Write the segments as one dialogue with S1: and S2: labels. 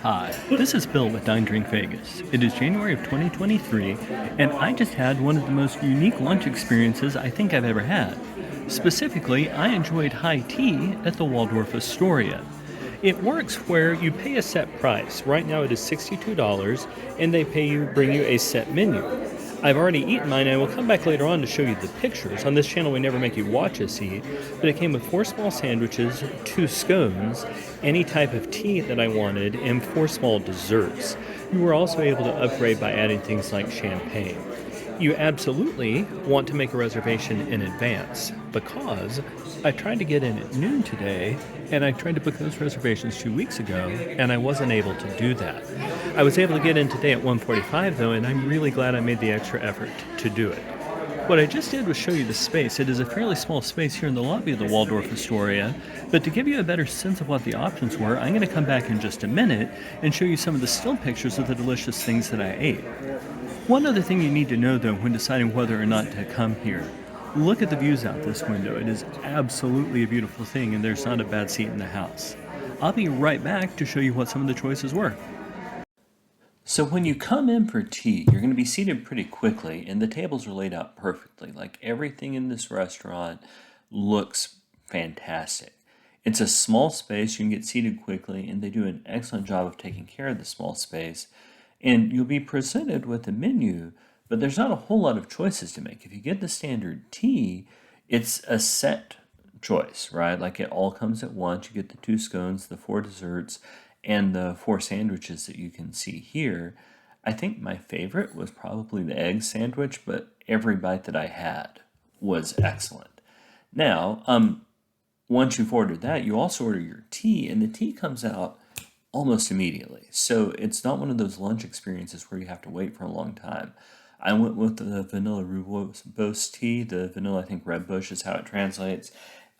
S1: Hi, this is Bill with Dine Drink Vegas. It is January of 2023, and I just had one of the most unique lunch experiences I think I've ever had. Specifically, I enjoyed high tea at the Waldorf Astoria. It works where you pay a set price. Right now it is $62, and they bring you a set menu. I've already eaten mine, and I will come back later on to show you the pictures. On this channel, we never make you watch us eat, but it came with 4 small sandwiches, 2 scones, any type of tea that I wanted, and 4 small desserts. You were also able to upgrade by adding things like champagne. You absolutely want to make a reservation in advance because I tried to get in at noon today and I tried to book those reservations 2 weeks ago and I wasn't able to do that. I was able to get in today at 1:45 though, and I'm really glad I made the extra effort to do it. What I just did was show you the space. It is a fairly small space here in the lobby of the Waldorf Astoria, but to give you a better sense of what the options were, I'm going to come back in just a minute and show you some of the still pictures of the delicious things that I ate. One other thing you need to know though when deciding whether or not to come here, look at the views out this window. It is absolutely a beautiful thing and there's not a bad seat in the house. I'll be right back to show you what some of the choices were. So when you come in for tea, you're going to be seated pretty quickly, and the tables are laid out perfectly. Like everything in this restaurant looks fantastic. It's a small space, you can get seated quickly, and they do an excellent job of taking care of the small space. And you'll be presented with a menu, but there's not a whole lot of choices to make. If you get the standard tea, it's a set choice, right? Like it all comes at once. You get the 2 scones, the 4 desserts, and the 4 sandwiches that you can see here. I think my favorite was probably the egg sandwich, but every bite that I had was excellent. Now, once you've ordered that, you also order your tea, and the tea comes out almost immediately. So it's not one of those lunch experiences where you have to wait for a long time. I went with the vanilla rooibos tea, the vanilla, I think red bush is how it translates.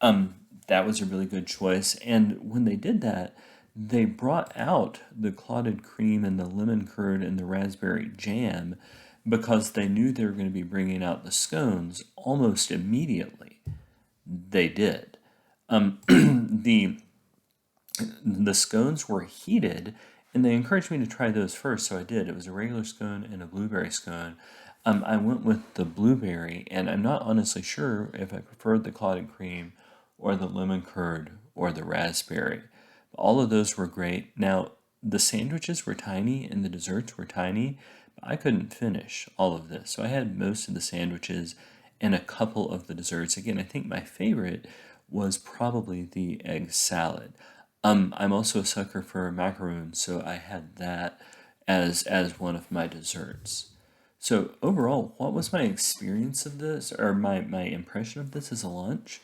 S1: That was a really good choice. And when they did that, they brought out the clotted cream and the lemon curd and the raspberry jam because they knew they were going to be bringing out the scones almost immediately. They did. The scones were heated, and they encouraged me to try those first, so I did. It was a regular scone and a blueberry scone. I went with the blueberry, and I'm not honestly sure if I preferred the clotted cream or the lemon curd or the raspberry. All of those were great. Now, the sandwiches were tiny and the desserts were tiny, but I couldn't finish all of this. So I had most of the sandwiches and a couple of the desserts. Again, I think my favorite was probably the egg salad. I'm also a sucker for macaroons, so I had that as one of my desserts. So overall, what was my experience of this, or my impression of this as a lunch?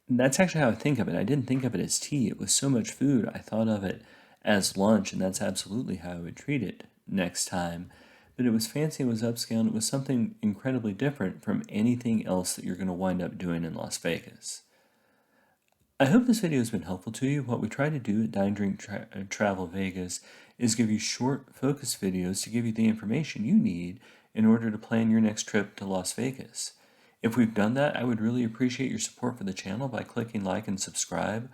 S1: That's actually how I think of it. I didn't think of it as tea. It was so much food. I thought of it as lunch, and that's absolutely how I would treat it next time. But it was fancy, it was upscale, and it was something incredibly different from anything else that you're going to wind up doing in Las Vegas. I hope this video has been helpful to you. What we try to do at Dine Drink Travel Vegas is give you short, focused videos to give you the information you need in order to plan your next trip to Las Vegas. If we've done that, I would really appreciate your support for the channel by clicking like and subscribe.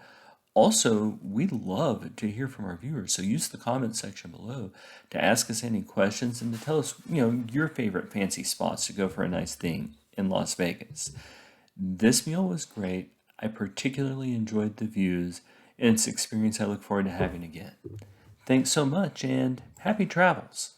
S1: Also, we'd love to hear from our viewers, so use the comment section below to ask us any questions and to tell us, your favorite fancy spots to go for a nice thing in Las Vegas. This meal was great. I particularly enjoyed the views, and it's an experience I look forward to having again. Thanks so much, and happy travels!